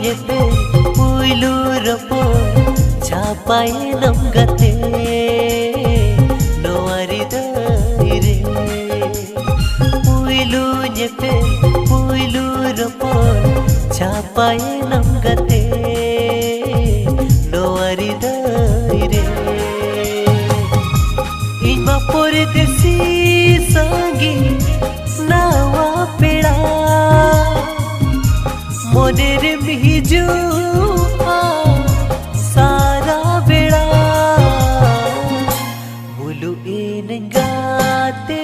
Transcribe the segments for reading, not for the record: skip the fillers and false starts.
nyepe puilu ropo chapai namgate noari daire puilu nyepe puilu ropo chapai namgate noari daire ima pordesi sangi nawa peda मोनेर मिजू सारा बेड़ा बोलू इन गाते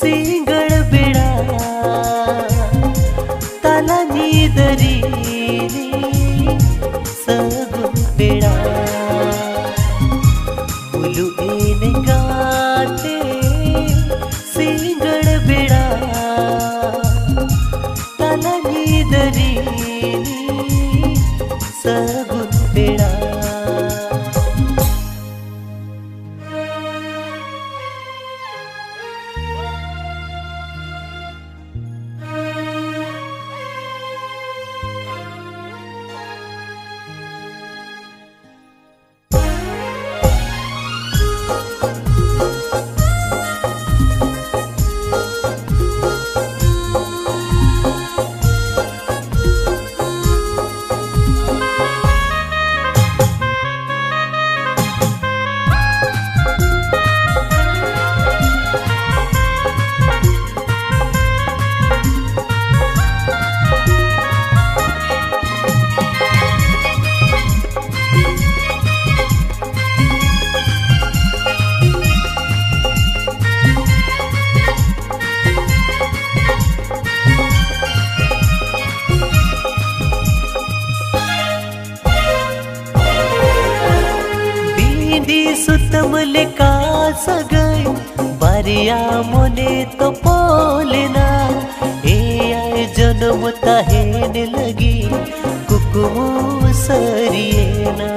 सिंगड़ बेड़ा ताला नीदरी सगुन बेड़ा बोलू इन गाते सिंगड़ बेड़ा ताला नीदरी सगुन बेड़ा सुतमले का सगय बारिया मोने तो पोलेना ए आए जन्म ताहेने लगी कुकुमु सरिएना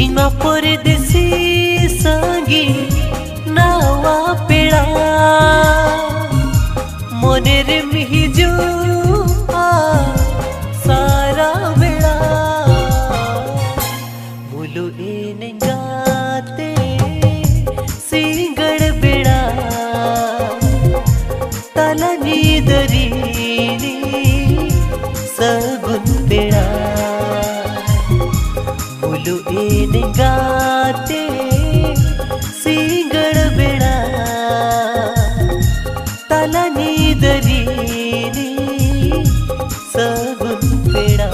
इमा परदेसी संगी नावा पेड़ा मोनेर मिजू सारा बेड़ा बोलो इन गाते सिंगड़ बेड़ा ताला नीदरी सगुन बेड़ा बोलो इन गाते सिंगड़ बेड़ा ताला नीदरी सगुन बेड़ा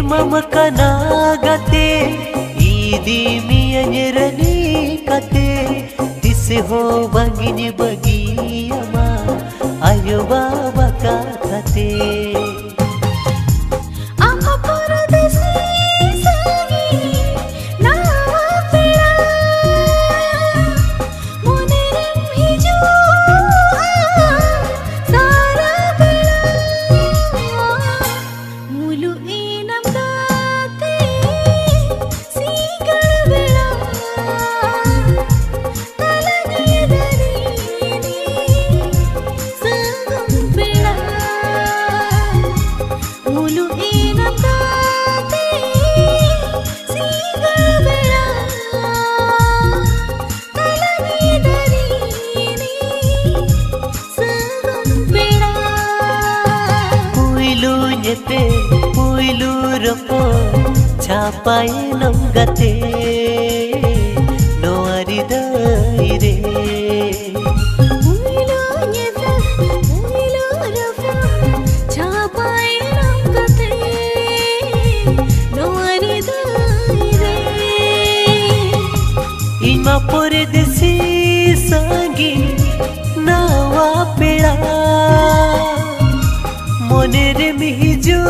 मम कनागते ईदी मियरनी कते तिस हो बगिनी बगियमा आयो बाबा का थते परदेसी संगी नावा पेड़ा मुलु इनम गाते सीगड़ बेड़ा तलगे दरीनी संगम बेड़ा मुलु इनम गाते सीगड़ बेड़ा तलगे दरीनी संगम बेड़ा Puilu nyete, puilu ropo, capai nonggate, no aridaire. Puilu nyete, puilu ropo, capai nonggate, no aridaire. Ima pore desi sangi, nawa peda, monere mihiju.